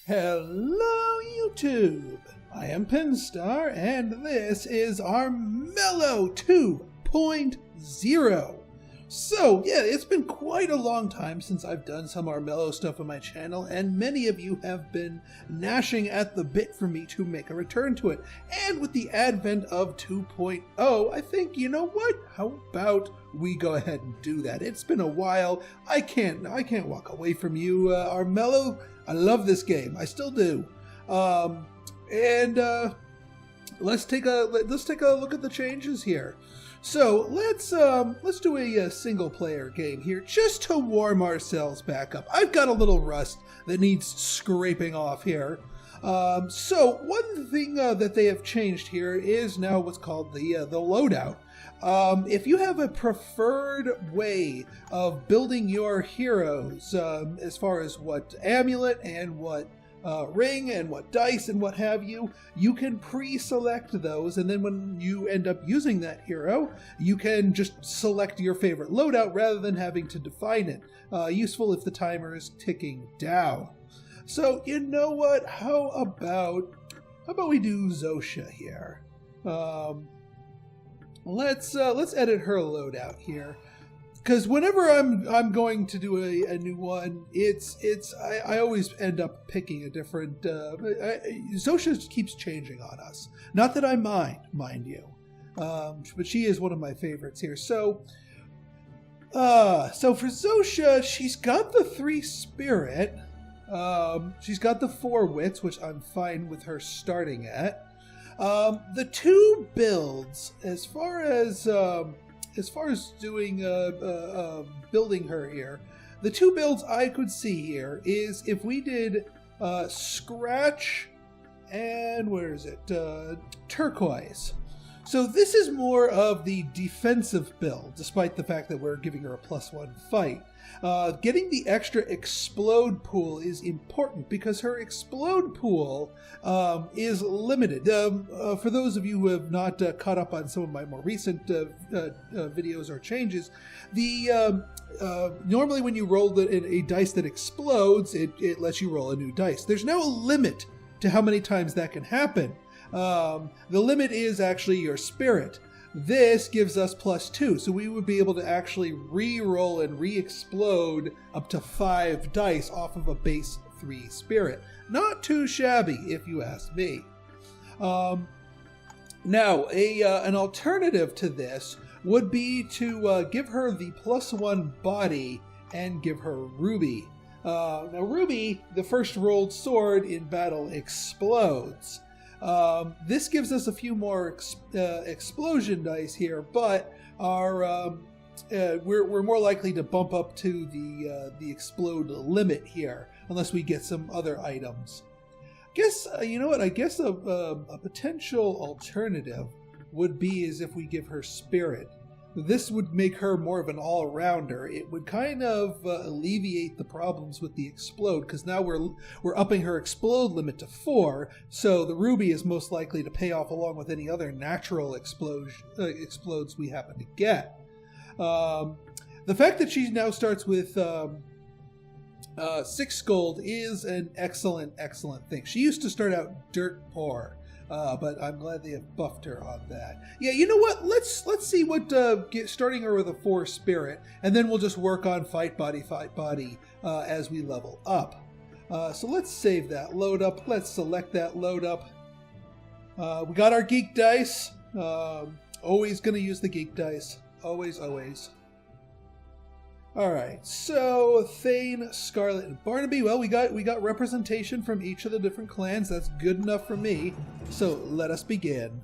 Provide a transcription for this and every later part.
Hello, YouTube! I am Pinstar, and this is Armello 2.0. So, yeah, it's been quite a long time since I've done some Armello stuff on my channel, and many of you have been gnashing at the bit for me to make a return to it. And with the advent of 2.0, I think, you know what? How about we go ahead and do that? It's been a while. I can't walk away from you, Armello. I love this game. I still do. Let's take a look at the changes here. So let's do a single player game here just to warm ourselves back up. I've got a little rust that needs scraping off here. So one thing that they have changed here is now what's called the loadout. If you have a preferred way of building your heroes, as far as what amulet and what ring and what dice and what have you, you can pre-select those, and then when you end up using that hero, you can just select your favorite loadout rather than having to define it. Useful if the timer is ticking down. So you know what? How about we do Zosha here? Let's edit her loadout here. Because whenever I'm going to do a new one, I always end up picking a different. Zosha keeps changing on us. Not that I mind you, but she is one of my favorites here. So for Zosha, she's got the 3 spirit. She's got the 4 wits, which I'm fine with her starting at. The 2 builds, as far as doing building her here, the 2 builds I could see here is if we did scratch and where is it, turquoise. So this is more of the defensive build, despite the fact that we're giving her a +1 fight. Getting the extra explode pool is important because her explode pool is limited. For those of you who have not caught up on some of my more recent videos or changes, normally when you roll a dice that explodes, it lets you roll a new dice. There's no limit to how many times that can happen. The limit is actually your spirit. This gives us +2, so we would be able to actually re-roll and re-explode up to 5 dice off of a base 3 spirit. Not too shabby, if you ask me. Now, an alternative to this would be to give her the +1 body and give her Ruby. Now, Ruby, the first rolled sword in battle, explodes. This gives us a few more explosion dice here, but we're more likely to bump up to the explode limit here, unless we get some other items. Guess you know what? I guess a potential alternative would be is if we give her spirit. This would make her more of an all-rounder. It would kind of alleviate the problems with the explode, because now we're upping her explode limit to 4, so the Ruby is most likely to pay off along with any other natural explodes we happen to get. The fact that she now starts with 6 gold is an excellent thing. She used to start out dirt poor. But I'm glad they have buffed her on that. Yeah, you know what? Let's see what starting her with a 4 spirit, and then we'll just work on fight body as we level up. So let's save that load up. Let's select that load up. We got our geek dice. Always gonna use the geek dice. Always. Alright, so Thane, Scarlet, and Barnaby. Well, we got representation from each of the different clans. That's good enough for me. So let us begin.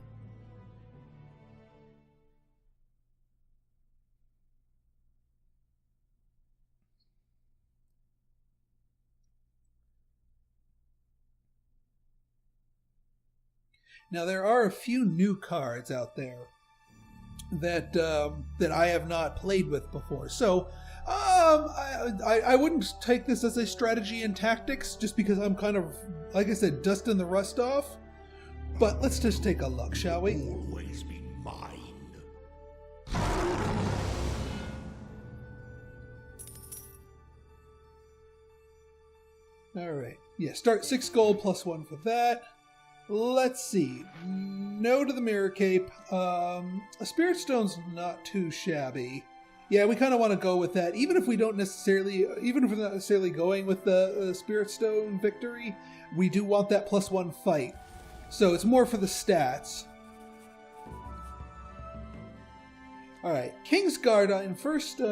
Now there are a few new cards out there that I have not played with before. So I wouldn't take this as a strategy and tactics, just because I'm kind of, like I said, dusting the rust off. But let's just take a look, shall we? Always be mine. Alright. Yeah, start 6 gold plus 1 for that. Let's see. No to the mirror cape. A spirit stone's not too shabby. Yeah, we kind of want to go with that. Even if we're not necessarily going with the spirit stone victory, we do want that plus 1 fight. So it's more for the stats. Alright, Kingsguard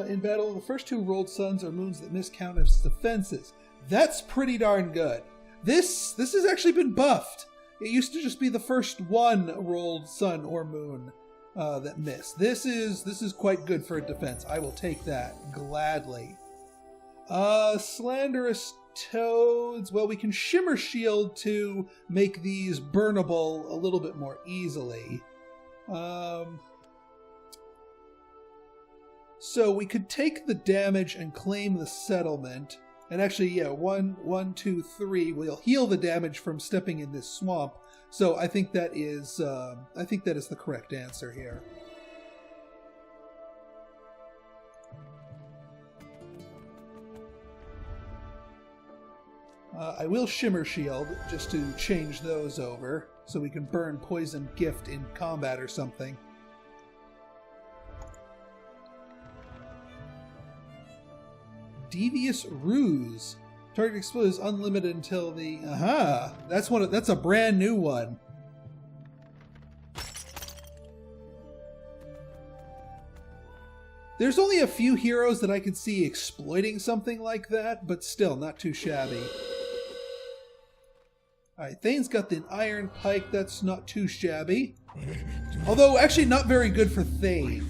in battle, the first 2 rolled suns or moons that miscount as defenses. That's pretty darn good. This has actually been buffed. It used to just be the first 1 rolled sun or moon that missed. This is quite good for a defense. I will take that gladly. Slanderous toads. Well, we can shimmer shield to make these burnable a little bit more easily. So we could take the damage and claim the settlement. And actually, yeah, 1, 2, 3. We'll heal the damage from stepping in this swamp. So I think that is the correct answer here. I will shimmer shield just to change those over, so we can burn poison gift in combat or something. Devious ruse. Target explodes unlimited until the... Aha! That's a brand new one. There's only a few heroes that I could see exploiting something like that, but still not too shabby. Alright, Thane's got the iron pike. That's not too shabby. Although, actually not very good for Thane.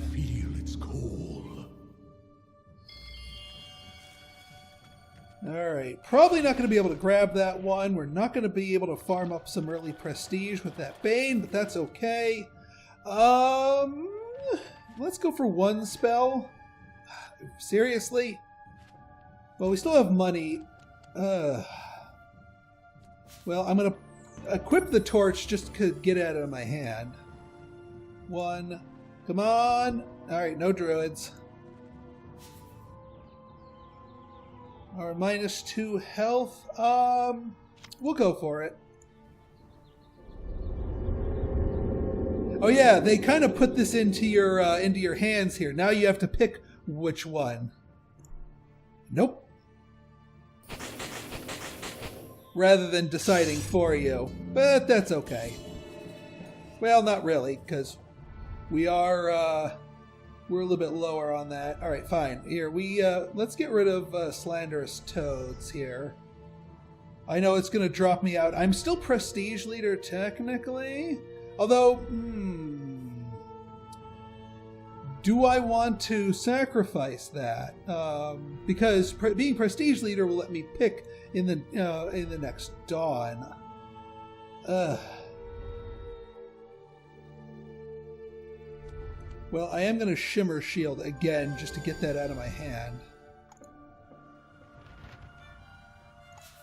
Alright, probably not going to be able to grab that one. We're not going to be able to farm up some early prestige with that Bane, but that's okay. Let's go for 1 spell. Seriously? Well, we still have money. Well, I'm going to equip the torch just to get it out of my hand. 1. Come on. Alright, no druids. Or -2 health. We'll go for it. Oh yeah, they kind of put this into your hands here. Now you have to pick which one. Nope. Rather than deciding for you. But that's okay. Well, not really, because we are we're a little bit lower on that. All right, fine. Here, let's get rid of Slanderous Toads here. I know it's going to drop me out. I'm still Prestige Leader, technically. Although, do I want to sacrifice that? Because being Prestige Leader will let me pick in the next Dawn. Well, I am going to Shimmer Shield again just to get that out of my hand.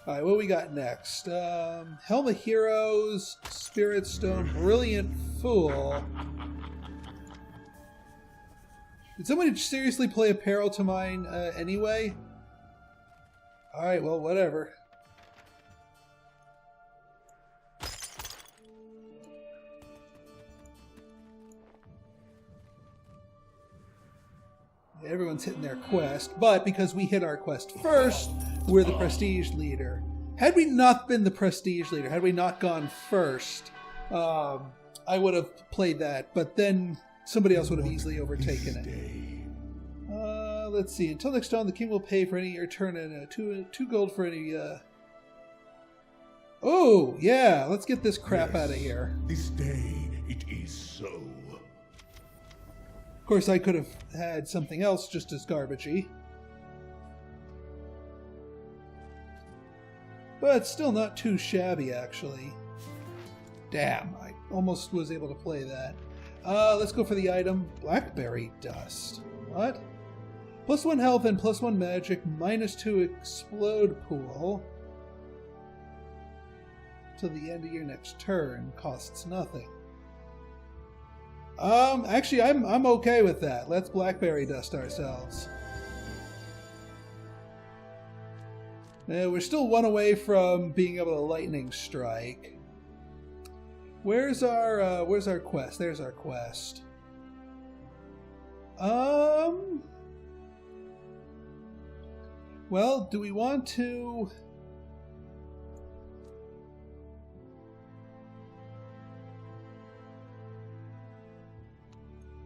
Alright, what we got next? Helm of Heroes, Spirit Stone, Brilliant Fool. Did somebody seriously play a Peril to Mine anyway? Alright, well, whatever. Everyone's hitting their quest, but because we hit our quest first, we're the Prestige Leader. Had we not been the Prestige Leader, had we not gone first, I would have played that, but then somebody else would have easily overtaken it. Let's see. Until next time, the king will pay for any your turn and 2 gold for any... Oh, yeah, let's get this crap out of here. This day it is so. Of course, I could have had something else just as garbagey. But still not too shabby, actually. Damn, I almost was able to play that. Let's go for the item Blackberry Dust. What? +1 health and +1 magic, -2 explode pool. Till the end of your next turn. Costs nothing. Actually, I'm okay with that. Let's Blackberry Dust ourselves. We're still one away from being able to lightning strike. Where's our quest? There's our quest. Well, do we want to...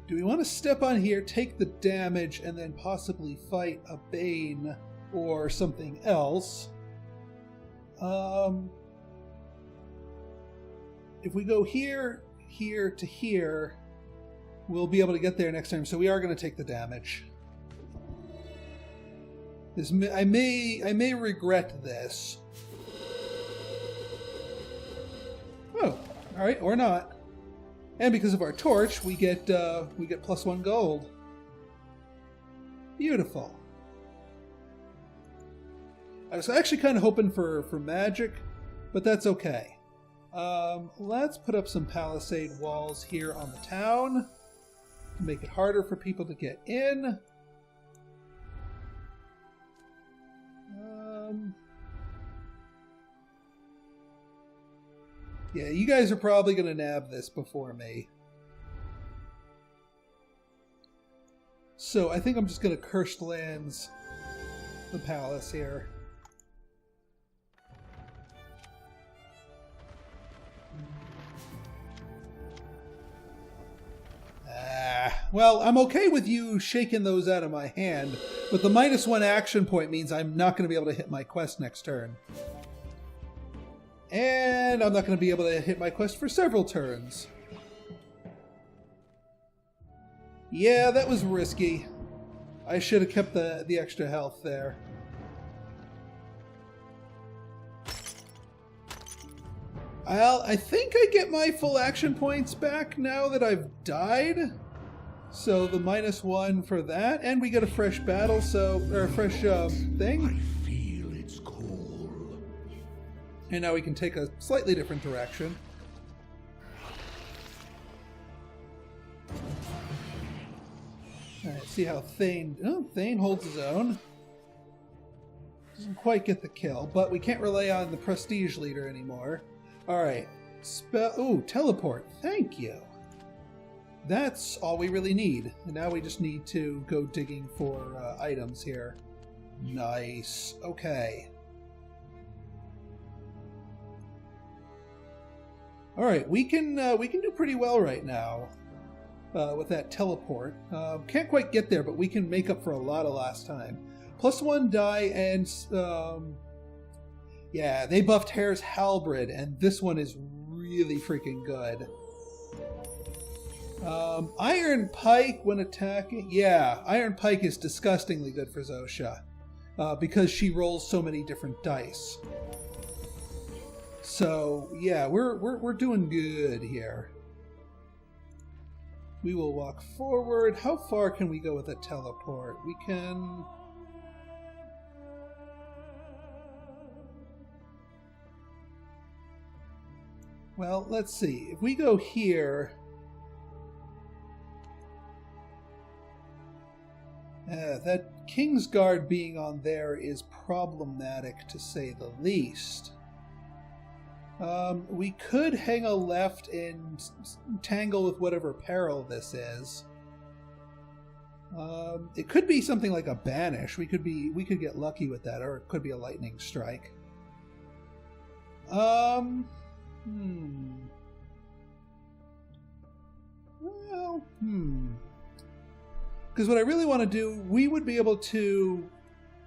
Do we want to step on here, take the damage, and then possibly fight a Bane or something else? If we go here, here to here, we'll be able to get there next time. So we are going to take the damage. I may regret this. Oh, all right, or not. And because of our torch, we get +1 gold. Beautiful. I was actually kind of hoping for magic, but that's okay. Let's put up some palisade walls here on the town to make it harder for people to get in. Yeah, you guys are probably going to nab this before me. So I think I'm just going to Cursed Lands the palace here. Well, I'm okay with you shaking those out of my hand, but the -1 action point means I'm not going to be able to hit my quest next turn. And I'm not going to be able to hit my quest for several turns. Yeah, that was risky. I should have kept the extra health there. I think I get my full action points back now that I've died. So the -1 for that, and we get a fresh battle, or a fresh thing. I feel its call. And now we can take a slightly different direction. Alright, see how Thane... Oh, Thane holds his own. Doesn't quite get the kill, but we can't rely on the prestige leader anymore. Alright. Ooh, teleport. Thank you. That's all we really need. And now we just need to go digging for items here. Nice. Okay. Alright, we can do pretty well right now with that teleport. Can't quite get there, but we can make up for a lot of last time. +1 die, and yeah, they buffed Hare's Halberd, and this one is really freaking good. Iron Pike when attacking. Yeah, Iron Pike is disgustingly good for Zosha because she rolls so many different dice. So yeah, we're doing good here. We will walk forward. How far can we go with a teleport? We can... Well, let's see. If we go here... that Kingsguard being on there is problematic, to say the least. We could hang a left and tangle with whatever peril this is. It could be something like a banish. We could get lucky with that, or it could be a lightning strike. Well, because what I really want to do, we would be able to...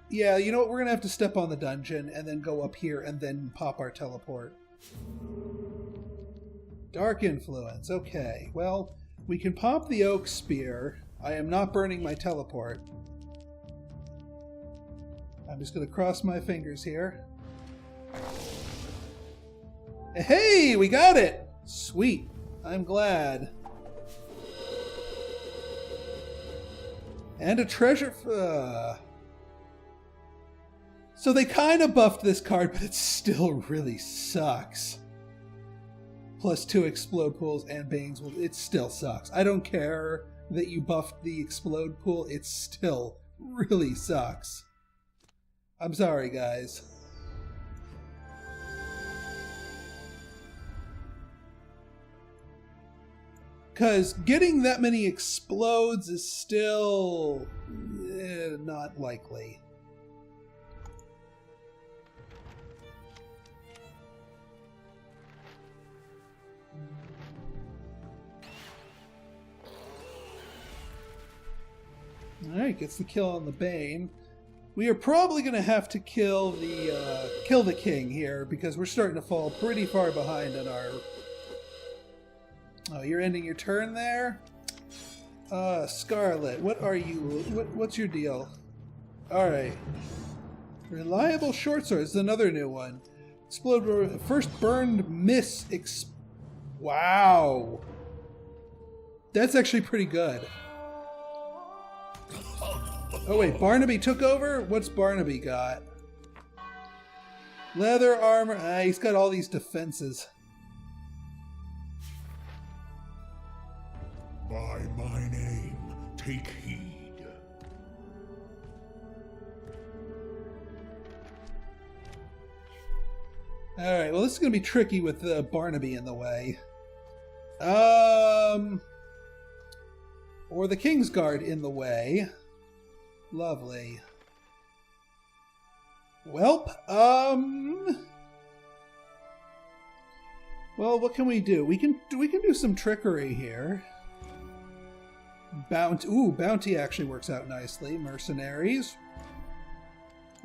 Yeah, you know what? We're going to have to step on the dungeon and then go up here and then pop our teleport. Dark Influence. Okay, well, we can pop the Oak Spear. I am not burning my teleport. I'm just going to cross my fingers here. Hey, we got it! Sweet. I'm glad. And a treasure... So they kind of buffed this card, but it still really sucks. +2 explode pools and Banes. It still sucks. I don't care that you buffed the explode pool. It still really sucks. I'm sorry, guys. Because getting that many explodes is still not likely. Alright, gets the kill on the Bane. We are probably going to have to kill the king here, because we're starting to fall pretty far behind on our... Oh, you're ending your turn there? Scarlet, what are you... What's your deal? Alright. Reliable short sword is another new one. Explode... First burned miss... Wow! That's actually pretty good. Oh wait, Barnaby took over? What's Barnaby got? Leather armor. Ah, he's got all these defenses. By my name, take heed. Alright, well this is going to be tricky with Barnaby in the way. Or the Kingsguard in the way. Lovely. Welp, well, what can we do? We can do some trickery here. Bounty actually works out nicely. Mercenaries.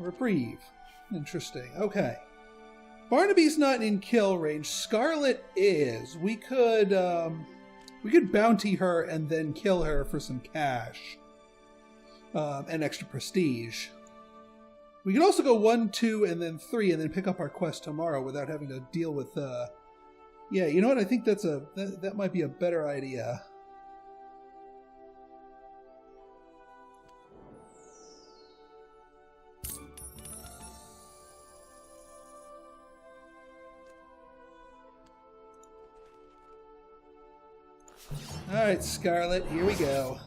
Reprieve. Interesting. Okay. Barnaby's not in kill range. Scarlet is. We could bounty her and then kill her for some cash. And extra prestige. We could also go 1, 2, and then 3, and then pick up our quest tomorrow without having to deal with. Yeah, you know what? I think that might be a better idea. All right, Scarlet, here we go.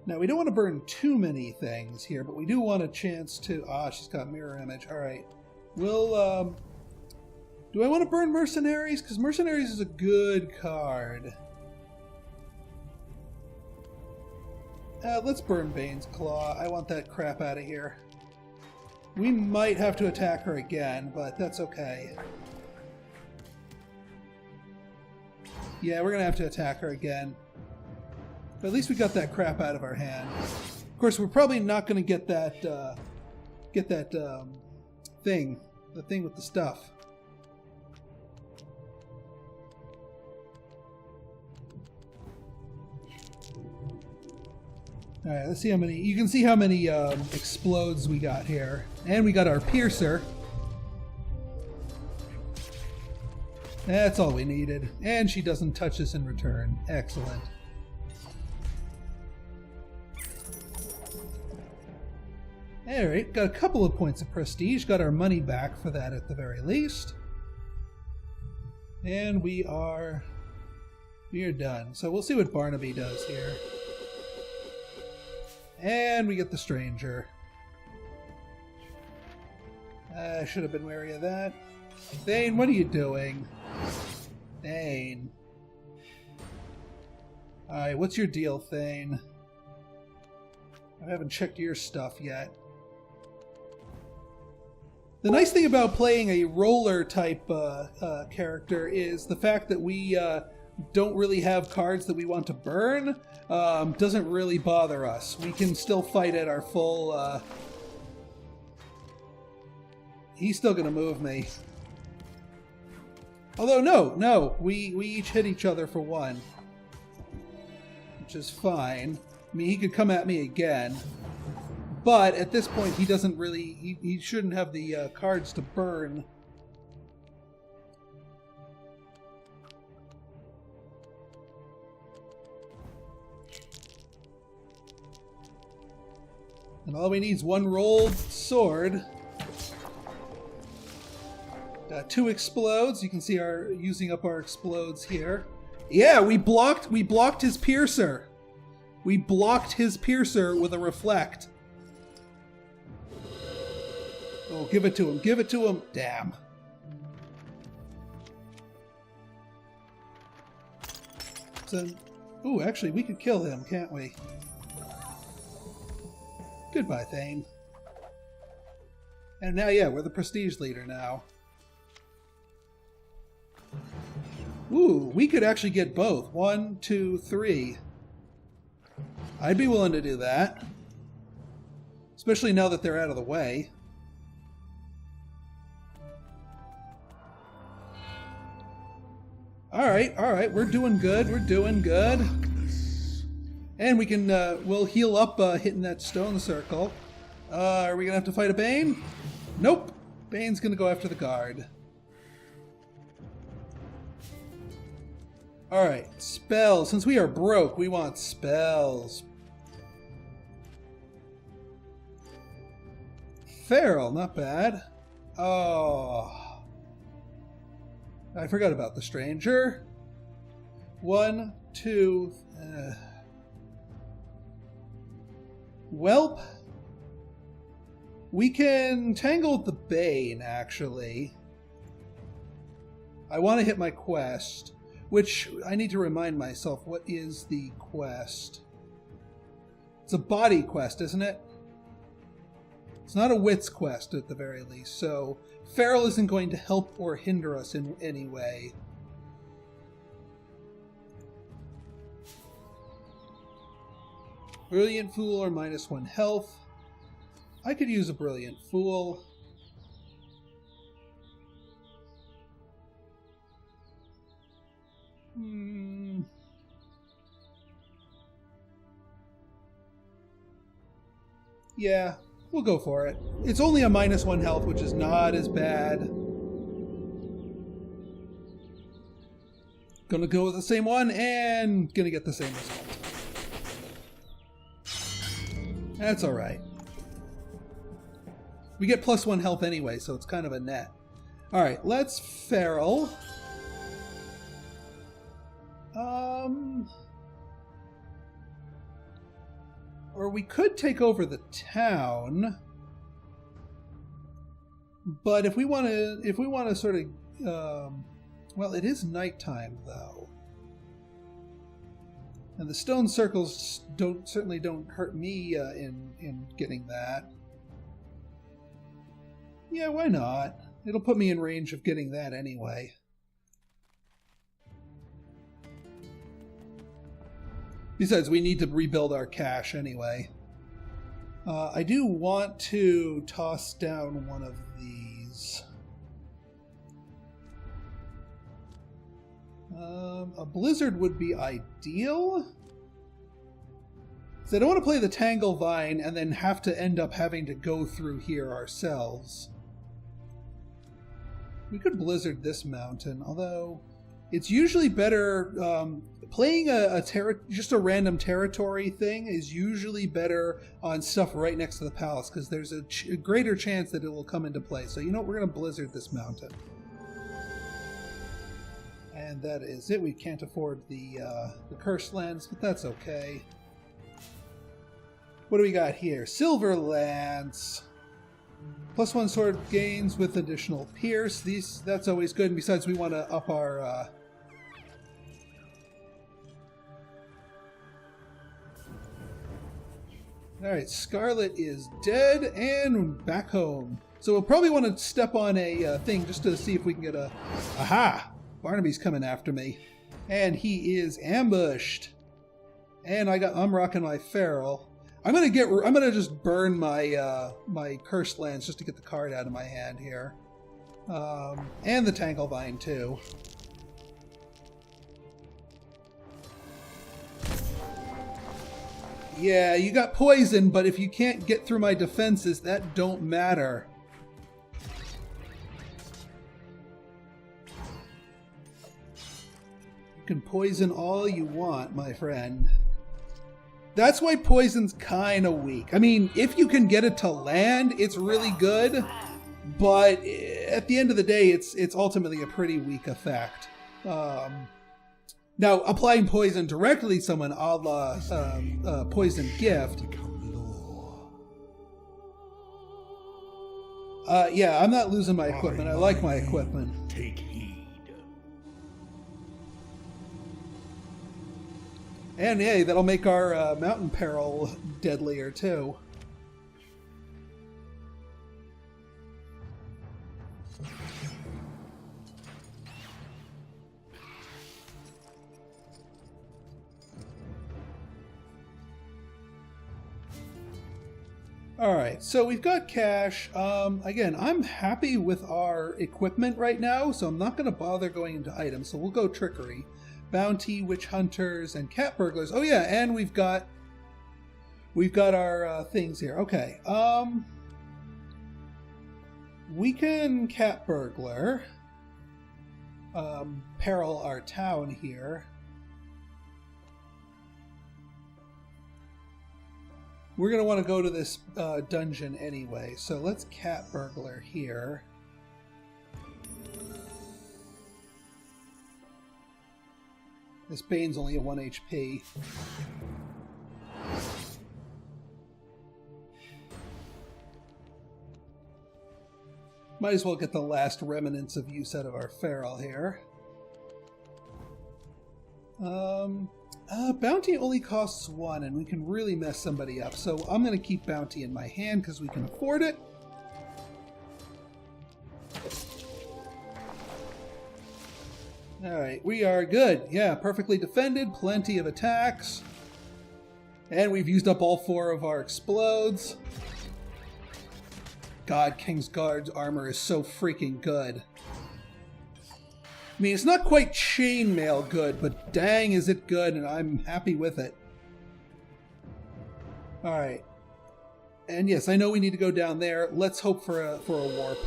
Now, we don't want to burn too many things here, but we do want a chance to... Ah, she's got mirror image. All right. We'll, do I want to burn Mercenaries? Because Mercenaries is a good card. Let's burn Bane's Claw. I want that crap out of here. We might have to attack her again, but that's okay. Yeah, we're going to have to attack her again. But at least we got that crap out of our hand. Of course, we're probably not going to get that thing. The thing with the stuff. Alright, let's see how many... You can see how many explodes we got here. And we got our piercer. That's all we needed. And she doesn't touch us in return. Excellent. Alright, got a couple of points of prestige. Got our money back for that at the very least. And we are done. So we'll see what Barnaby does here. And we get the stranger. I should have been wary of that. Thane, what are you doing? Thane. Alright, what's your deal, Thane? I haven't checked your stuff yet. The nice thing about playing a roller type character is the fact that we don't really have cards that we want to burn. Doesn't really bother us. We can still fight at our full... He's still going to move me. Although, no. We each hit each other for 1. Which is fine. I mean, he could come at me again. But at this point, he doesn't really... He shouldn't have the cards to burn. And all we need is 1 rolled sword. Got 2 explodes. You can see our using up our explodes here. Yeah, we blocked his piercer. We blocked his piercer with a reflect. Oh, give it to him. Give it to him. Damn. So, ooh, actually, we could kill him, can't we? Goodbye, Thane. And now, yeah, we're the prestige leader now. Ooh, we could actually get both. 1, 2, 3. I'd be willing to do that. Especially now that they're out of the way. Alright, we're doing good, we're doing good. And we can, we'll heal up hitting that stone circle. Are we gonna have to fight a Bane? Nope. Bane's gonna go after the guard. Alright, spells. Since we are broke, we want spells. Feral, not bad. Oh. I forgot about the stranger. 1, 2... Welp. We can tangle with the Bane, actually. I want to hit my quest, which I need to remind myself, what is the quest? It's a body quest, isn't it? It's not a wits quest, at the very least, so Feral isn't going to help or hinder us in any way. Brilliant Fool or -1 health. I could use a Brilliant Fool. Yeah, we'll go for it. It's only a -1 health, which is not as bad. Gonna go with the same one, and gonna get the same result. That's alright. We get +1 health anyway, so it's kind of a net. Alright, let's Feral. Or we could take over the town. But if we want to sort of, well, it is nighttime though. And the stone circles certainly don't hurt me in getting that. Yeah, why not? It'll put me in range of getting that anyway. Besides, we need to rebuild our cache anyway. I do want to toss down one of these. A blizzard would be ideal. So I don't want to play the Tangle Vine and then have to end up having to go through here ourselves. We could blizzard this mountain, although it's usually better playing just a random territory thing is usually better on stuff right next to the palace because there's a greater chance that it will come into play. So you know what, we're going to blizzard this mountain. And that is it. We can't afford the cursed lands, but that's okay. What do we got here? Silver Lance. +1 sword gains with additional pierce. That's always good. And besides, we want to up our... Alright, Scarlet is dead and back home. So we'll probably want to step on a thing just to see if we can get a... Aha! Barnaby's coming after me. And he is ambushed. And I'm rocking my Feral. I'm gonna just burn my my cursed lands just to get the card out of my hand here, and the Tangle Vine too. Yeah, you got poison, but if you can't get through my defenses, that don't matter. You can poison all you want, my friend. That's why poison's kind of weak. I mean, if you can get it to land, it's really good. But at the end of the day, it's ultimately a pretty weak effect. Now, applying poison directly to someone, a la Poison Gift, Yeah, I'm not losing my equipment. I like my equipment. Take heed. And hey, that'll make our mountain peril deadlier too. Alright, so we've got cash. Again, I'm happy with our equipment right now, so I'm not going to bother going into items, so we'll go trickery. Bounty, witch hunters, and cat burglars. Oh yeah, and we've got our things here. Okay, we can cat burglar, peril our town here. We're going to want to go to this dungeon anyway, so let's cat burglar here. This Bane's only at 1 HP. Might as well get the last remnants of use out of our feral here. Bounty only costs 1, and we can really mess somebody up. So I'm going to keep Bounty in my hand because we can afford it. Alright, we are good. Yeah, perfectly defended, plenty of attacks. And we've used up all 4 of our explodes. God, Kingsguard's armor is so freaking good. I mean, it's not quite chainmail good, but dang is it good, and I'm happy with it. Alright. And yes, I know we need to go down there. Let's hope for a warp.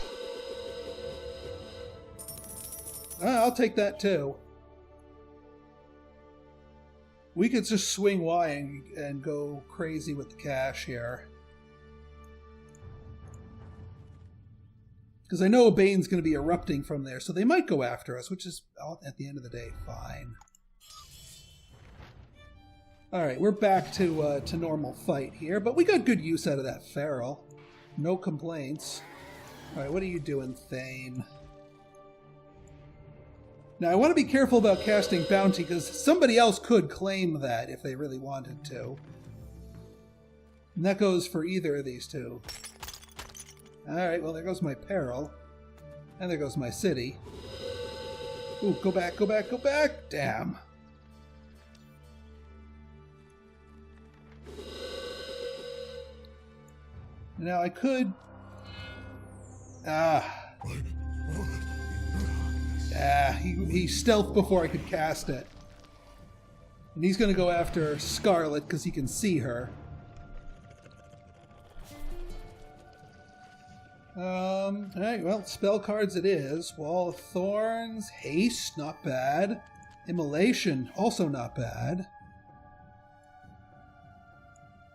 I'll take that too. We could just swing Y and go crazy with the cash here. Because I know Bane's going to be erupting from there, so they might go after us, which is, at the end of the day, fine. Alright, we're back to normal fight here, but we got good use out of that feral. No complaints. Alright, what are you doing, Thane? Now, I want to be careful about casting Bounty, because somebody else could claim that if they really wanted to. And that goes for either of these two. Alright, well, there goes my peril. And there goes my city. Ooh, go back, go back, go back! Damn. Now, I could... he stealthed before I could cast it. And he's going to go after Scarlet because he can see her. Alright, well, spell cards it is. Wall of Thorns, Haste, not bad. Immolation, also not bad.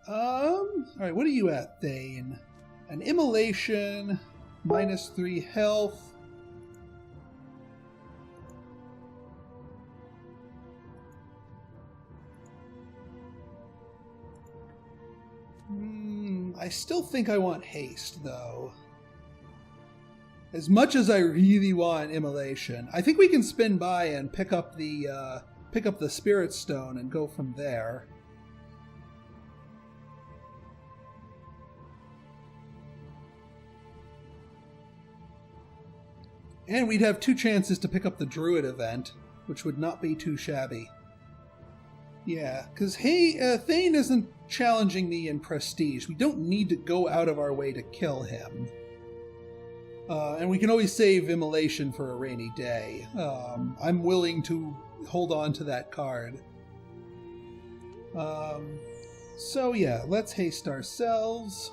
Alright, what are you at, Thane? An Immolation, -3 health. I still think I want Haste, though. As much as I really want Immolation, I think we can spin by and pick up the Spirit Stone and go from there. And we'd have 2 chances to pick up the Druid event, which would not be too shabby. Yeah, because Thane isn't challenging me in prestige. We don't need to go out of our way to kill him. And we can always save Immolation for a rainy day. I'm willing to hold on to that card. So yeah, let's haste ourselves.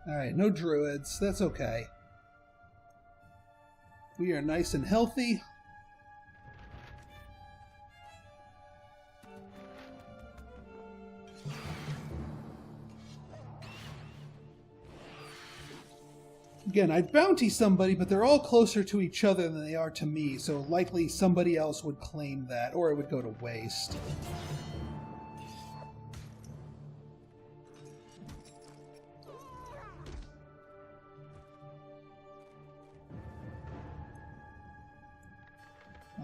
Alright, no druids. That's okay. We are nice and healthy. Again, I'd bounty somebody, but they're all closer to each other than they are to me, so likely somebody else would claim that, or it would go to waste.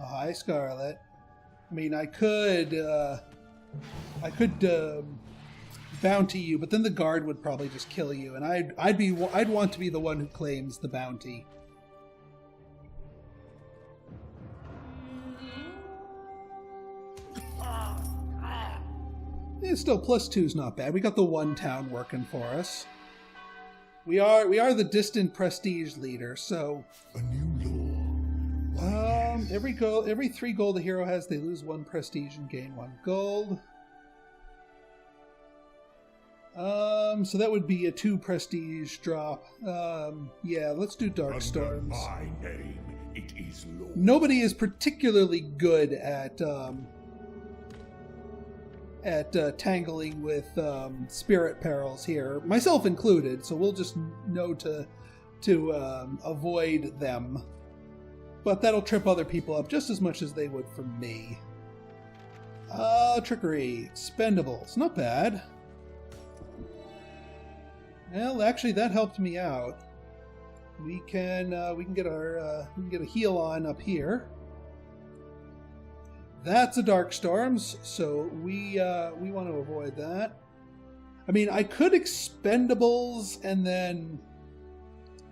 Oh, hi, Scarlet. I mean, I could bounty you, but then the guard would probably just kill you, and I'd want to be the one who claims the bounty. Yeah, still, +2's not bad. We got the one town working for us. We are the distant prestige leader, so A new law. every 3 gold a hero has, they lose 1 prestige and gain 1 gold. So that would be a 2 prestige drop. Yeah, let's do Dark Under Storms. my name, it is law. Nobody is particularly good at tangling with spirit perils here, myself included. So we'll just know to avoid them. But that'll trip other people up just as much as they would from me. Trickery, expendables, not bad. Well, actually, that helped me out. We can get a heal on up here. That's a Dark Storms, so we want to avoid that. I mean, I could expendables and then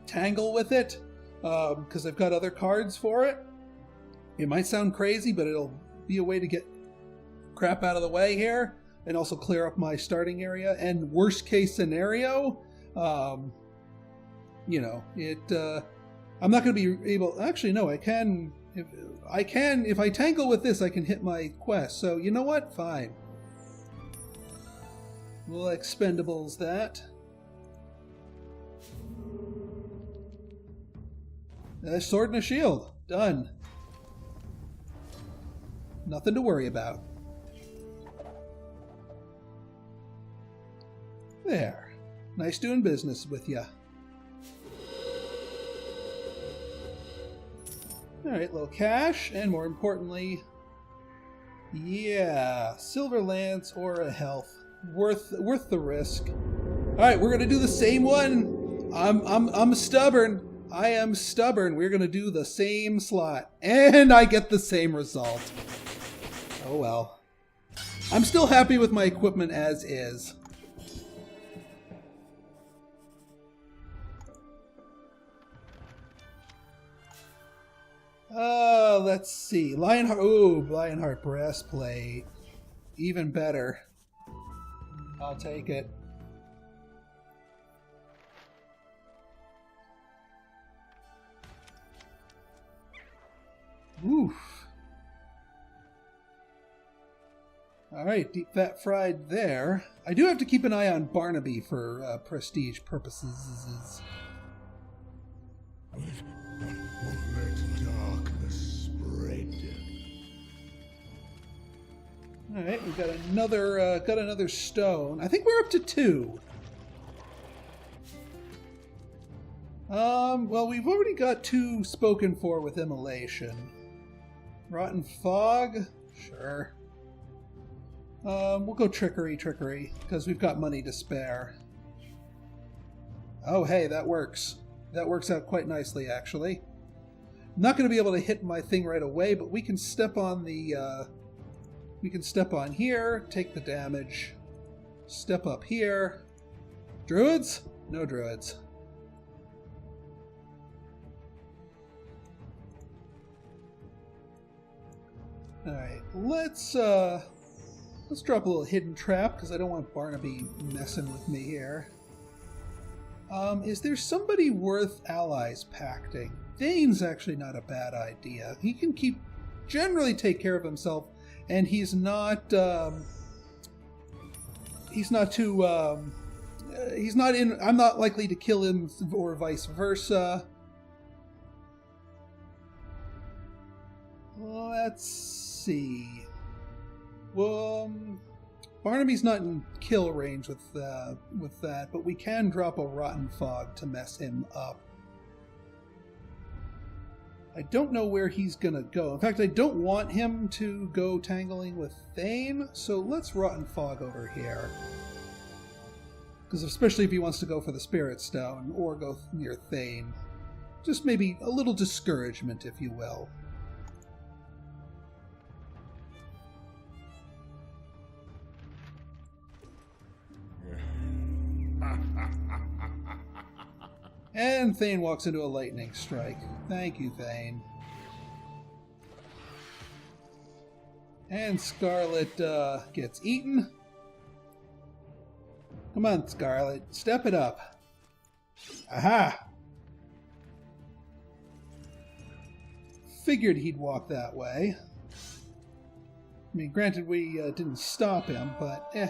tangle with it, because I've got other cards for it. It might sound crazy, but it'll be a way to get crap out of the way here, and also clear up my starting area. And worst case scenario, you know, I'm not going to be able. Actually, no, I can. If I tangle with this, I can hit my quest. So you know what? Fine. We'll expendables that. A sword and a shield. Done. Nothing to worry about. There. Nice doing business with ya. Alright, little cash, and more importantly, yeah, silver lance or a health. Worth the risk. Alright, we're gonna do the same one. I'm stubborn. I am stubborn. We're gonna do the same slot. And I get the same result. Oh well. I'm still happy with my equipment as is. Let's see. Lionheart. Ooh, Lionheart breastplate. Even better. I'll take it. Oof. Alright, deep fat fried there. I do have to keep an eye on Barnaby for prestige purposes. Let darkness spread. Alright, we've got another stone. I think we're up to 2. Well, we've already got 2 spoken for with immolation. Rotten Fog? Sure. We'll go Trickery, because we've got money to spare. Oh, hey, that works. That works out quite nicely, actually. I'm not going to be able to hit my thing right away, but we can step on the... we can step on here, take the damage. Step up here. Druids? No druids. Alright, let's drop a little hidden trap, because I don't want Barnaby messing with me here. Is there somebody worth allies pacting? Dane's actually not a bad idea. He can generally take care of himself, and he's not too, I'm not likely to kill him, or vice versa. Let's see. Well, Barnaby's not in kill range with that, but we can drop a Rotten Fog to mess him up. I don't know where he's gonna go. In fact, I don't want him to go tangling with Thane, so let's Rotten Fog over here. Because especially if he wants to go for the Spirit Stone, or go near Thane. Just maybe a little discouragement, if you will. And Thane walks into a lightning strike. Thank you, Thane. And Scarlet gets eaten. Come on, Scarlet. Step it up. Aha! Figured he'd walk that way. I mean, granted, we didn't stop him, but eh.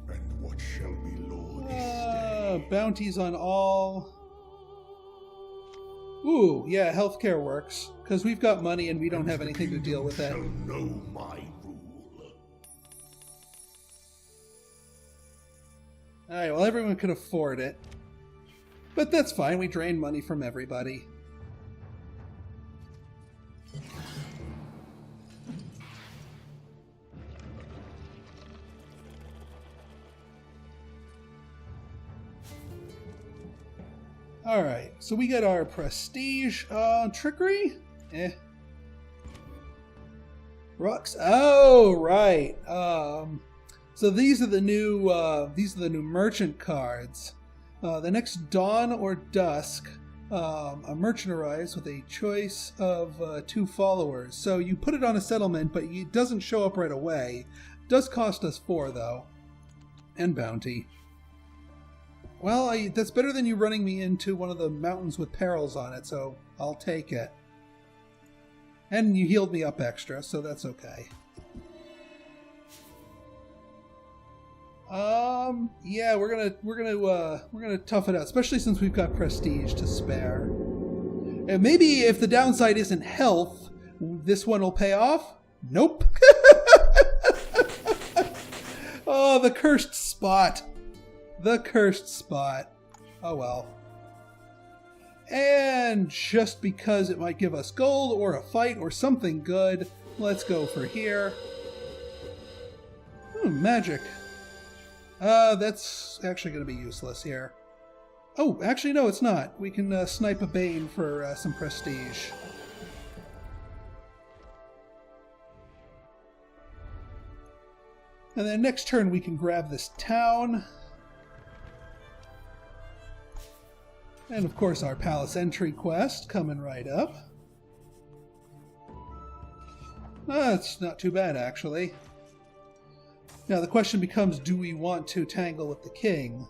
And what shall be Lord this day? Bounties on all. Ooh, yeah, healthcare works. Because we've got money and we don't have anything to deal with that. Shall know my rule. Alright, well, everyone could afford it. But that's fine, we drain money from everybody. Alright, so we got our prestige. Trickery? Eh. Rocks. Oh, right. So these are the new merchant cards. The next dawn or dusk, a merchant arrives with a choice of 2 followers. So you put it on a settlement, but it doesn't show up right away. It does cost us 4 though, and bounty. Well, that's better than you running me into one of the mountains with perils on it, so I'll take it. And you healed me up extra, so that's okay. Yeah, we're gonna tough it out, especially since we've got prestige to spare. And maybe if the downside isn't health, this one will pay off? Nope. Oh, the cursed spot. The cursed spot. Oh well. And just because it might give us gold or a fight or something good, let's go for here. Magic. That's actually going to be useless here. Oh, actually no, it's not. We can snipe a Bane for some prestige. And then next turn we can grab this town. And of course our palace entry quest coming right up. That's not too bad actually. Now the question becomes, do we want to tangle with the king?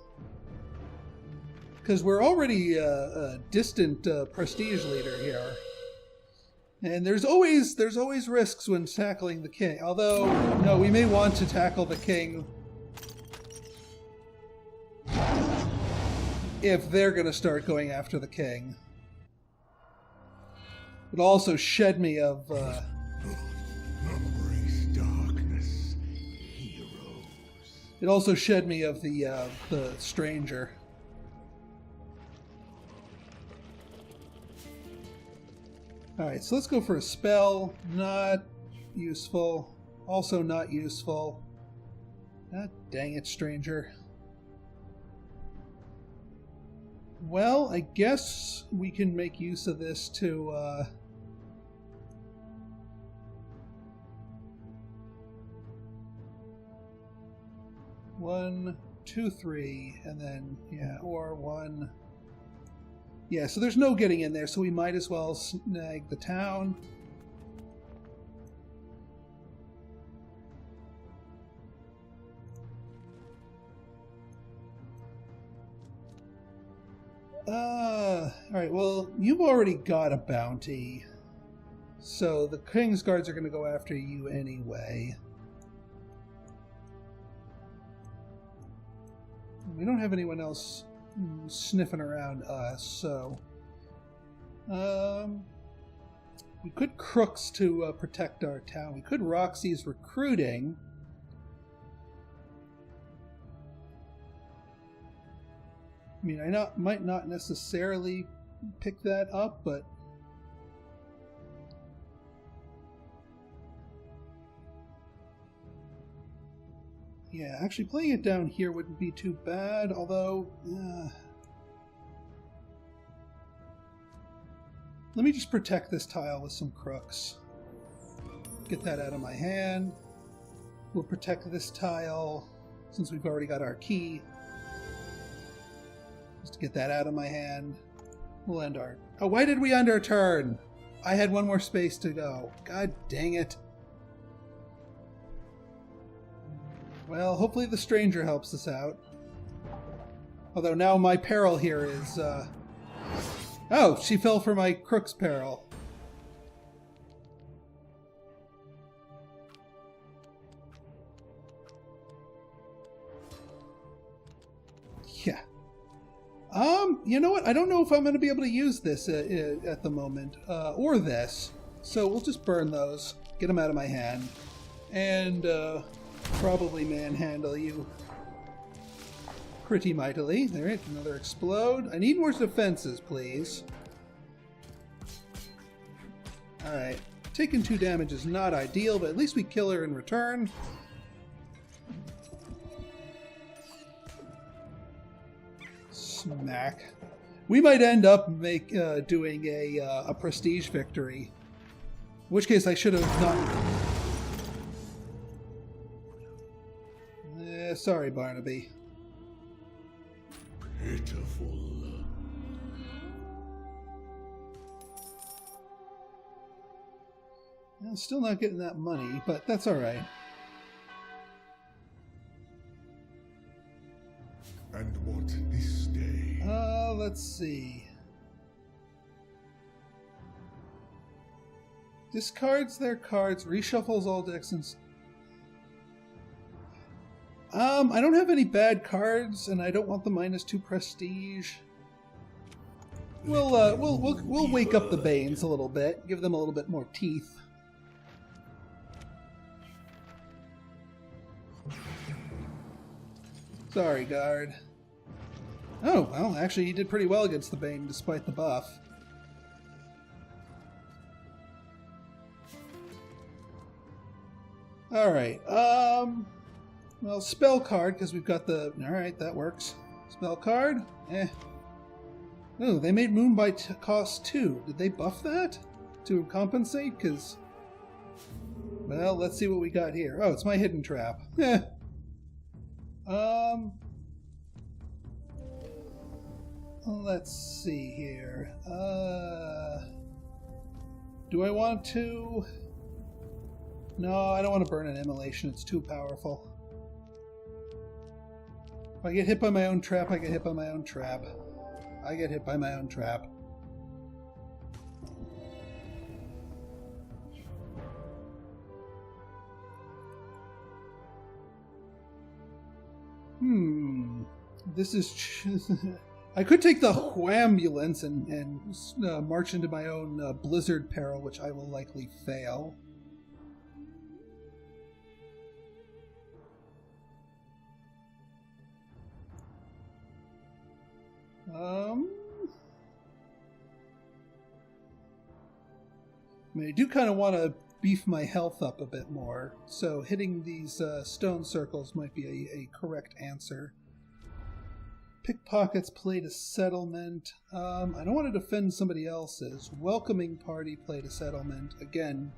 Because we're already a distant prestige leader here. And there's always risks when tackling the king. Although, no, we may want to tackle the king if they're going to start going after the king. It'll also shed me of... Embrace darkness, heroes. It also shed me of the stranger. Alright, so let's go for a spell. Not useful. Also not useful. Ah, dang it, stranger. Well, I guess we can make use of this to, 1, 2, 3, and then, yeah, or 1. Yeah, so there's no getting in there, so we might as well snag the town. Alright, well, you've already got a bounty. So the King's Guards are going to go after you anyway. We don't have anyone else sniffing around us, so... We could Crooks to protect our town. We could Roxy's recruiting. I mean, might not necessarily pick that up, but yeah, actually playing it down here wouldn't be too bad, although let me just protect this tile with some Crooks. Get that out of my hand. We'll protect this tile since we've already got our key. Just to get that out of my hand. We'll end our... Oh, why did we end our turn? I had one more space to go. God dang it. Well, hopefully the stranger helps us out. Although now my peril here is... Oh, she fell for my Crook's peril. Yeah. You know what? I don't know if I'm going to be able to use this at the moment, or this. So we'll just burn those, get them out of my hand, and probably manhandle you pretty mightily. All right, another explode. I need more defenses, please. All right, taking 2 damage is not ideal, but at least we kill her in return. Smack. We might end up doing a prestige victory. In which case I should have not... sorry, Barnaby. Pitiful. I'm still not getting that money, but that's alright. And what this day? Let's see. Discards their cards, reshuffles all decks, and... I don't have any bad cards, and I don't want the -2 prestige. We'll wake up the Banes a little bit, give them a little bit more teeth. Sorry, guard. Oh, well, actually, he did pretty well against the Bane, despite the buff. Alright, well, spell card, because we've got the... Alright, that works. Spell card? Eh. Oh, they made Moonbite cost 2. Did they buff that? To compensate? Because... Well, let's see what we got here. Oh, it's my hidden trap. Eh. Let's see here. Do I want to... No, I don't want to burn an immolation. It's too powerful. If I get hit by my own trap, I get hit by my own trap. I get hit by my own trap. This is... I could take the Whambulance and march into my own Blizzard Peril, which I will likely fail. I mean, I do kind of want to beef my health up a bit more, so hitting these stone circles might be a correct answer. Pickpockets played a settlement. I don't want to defend somebody else's. Welcoming party played a settlement. Again,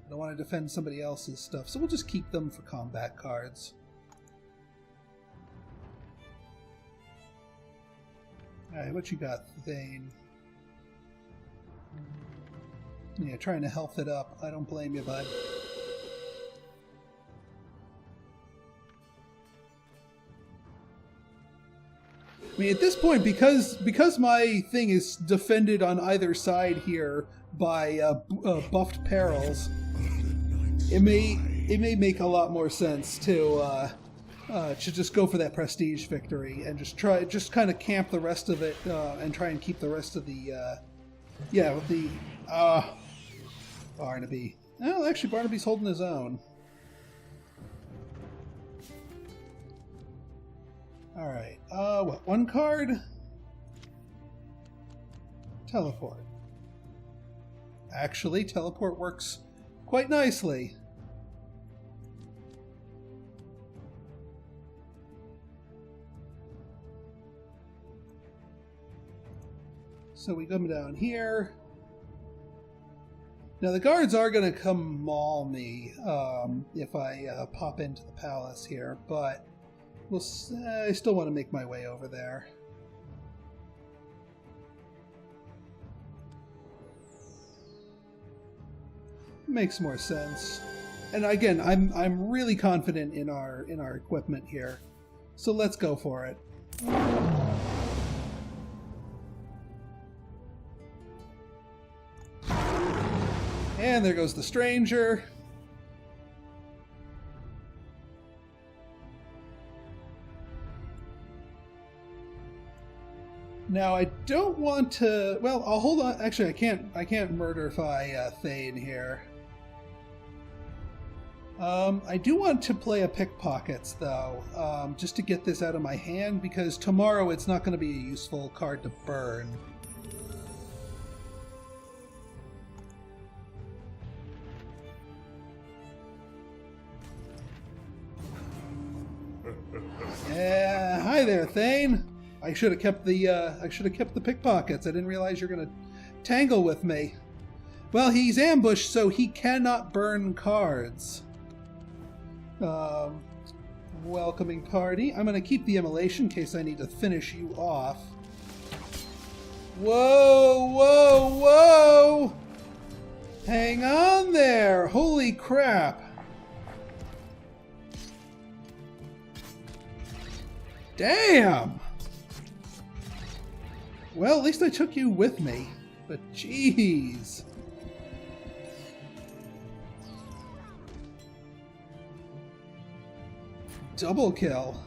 I don't want to defend somebody else's stuff, so we'll just keep them for combat cards. Alright, what you got, Thane? Yeah, trying to health it up. I don't blame you, bud. I mean, at this point, because my thing is defended on either side here by buffed perils, it may make a lot more sense to just go for that prestige victory and just kind of camp the rest of it and try and keep the rest of the Barnaby. Oh, actually, Barnaby's holding his own. Alright, what, one card? Teleport. Actually, teleport works quite nicely. So we come down here. Now the guards are going to come maul me if I pop into the palace here, but I still want to make my way over there. Makes more sense. And again, I'm really confident in our equipment here, so let's go for it. And there goes the stranger. Now I don't want to. Well, I'll hold on. Actually, I can't murderify Thane here. I do want to play a pickpockets though, just to get this out of my hand, because tomorrow it's not going to be a useful card to burn. Yeah, hi there, Thane. I should have kept the pickpockets. I didn't realize you're gonna tangle with me. Well, he's ambushed, so he cannot burn cards. Welcoming party. I'm gonna keep the immolation in case I need to finish you off. Whoa, whoa, whoa! Hang on there! Holy crap! Damn! Well, at least I took you with me. But jeez. Double kill.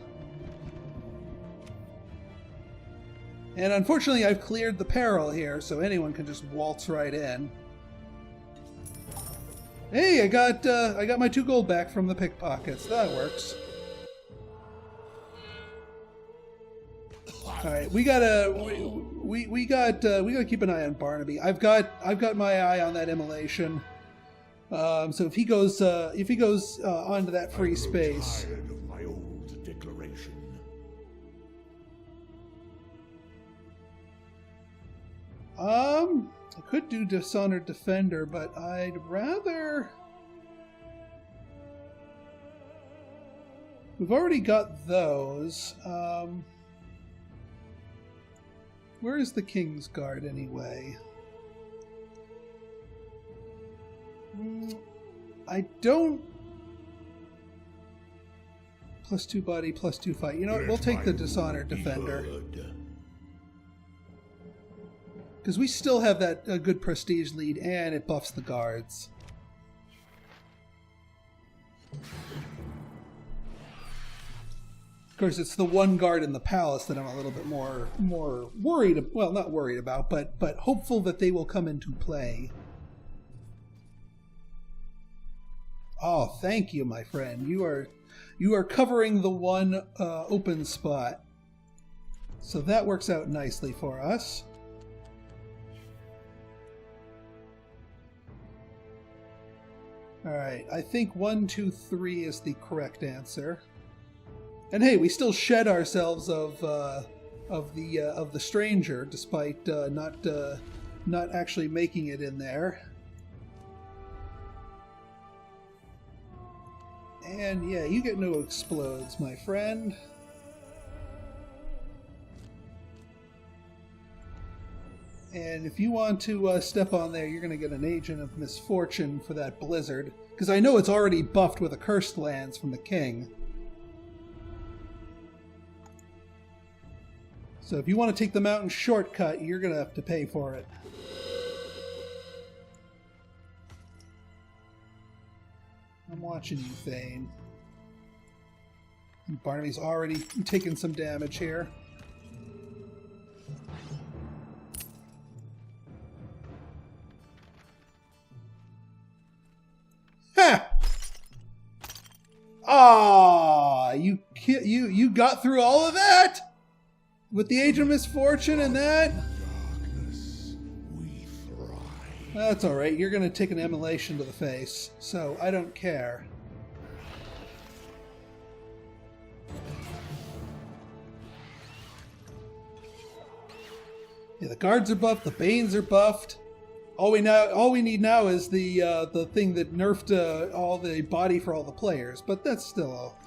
And unfortunately I've cleared the peril here, so anyone can just waltz right in. Hey, I got my 2 gold back from the pickpockets. That works. All right, we gotta keep an eye on Barnaby. I've got my eye on that immolation. So if he goes onto that free space. Tired of my old declaration. I could do Dishonored Defender, but I'd rather. We've already got those. Where is the King's Guard anyway? I don't... +2 body, +2 fight. You know what? We'll take the Dishonored Defender. Because we still have that good prestige lead, and it buffs the guards. Of course, it's the one guard in the palace that I'm a little bit more worried. Well, not worried about, but hopeful that they will come into play. Oh, thank you, my friend. You are covering the one open spot, so that works out nicely for us. All right, I think 1, 2, 3 is the correct answer. And hey, we still shed ourselves of the stranger, despite not actually making it in there. And yeah, you get no explodes, my friend. And if you want to step on there, you're going to get an Agent of Misfortune for that blizzard, because I know it's already buffed with Accursed Lands from the King. So if you want to take the mountain shortcut, you're going to have to pay for it. I'm watching you, Thane. And Barnaby's already taken some damage here. Ah, you got through all of that with the Age of Misfortune and that. Darkness, we thrive. That's all right. You're gonna take an emulation to the face, so I don't care. Yeah, the guards are buffed. The Banes are buffed. All we need now is the thing that nerfed all the body for all the players, but that's still all.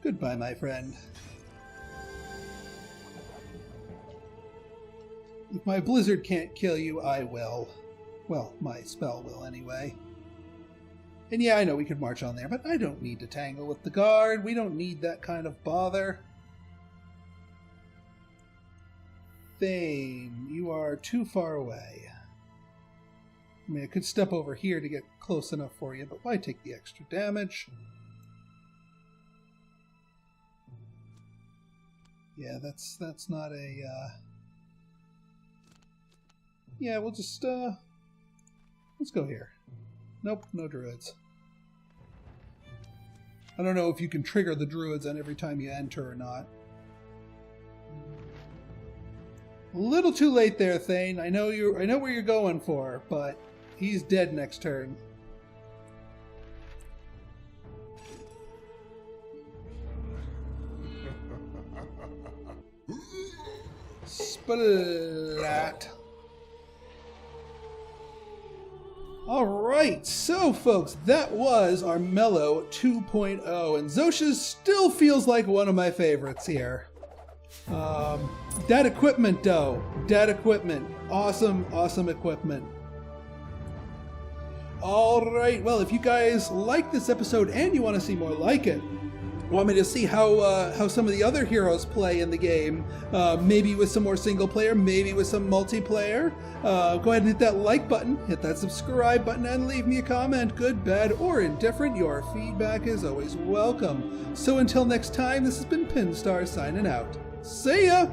Goodbye, my friend. If my blizzard can't kill you, I will. Well, my spell will anyway. And yeah, I know we could march on there, but I don't need to tangle with the guard. We don't need that kind of bother. Thane, you are too far away. I mean, I could step over here to get close enough for you, but why take the extra damage? Yeah, that's not a... Yeah, we'll just, let's go here. Nope, no druids. I don't know if you can trigger the druids on every time you enter or not. A little too late there, Thane. I know where you're going for, but he's dead next turn. Splat. Alright, so folks, that was Armello 2.0, and Zosha still feels like one of my favorites here. That equipment though, that equipment, awesome equipment. Alright, well, if you guys like this episode and you want to see more like it, want me to see how some of the other heroes play in the game, maybe with some more single player, maybe with some multiplayer, go ahead and hit that like button, hit that subscribe button, and leave me a comment, good, bad, or indifferent. Your feedback is always welcome. So until next time, this has been Pinstar signing out. See ya!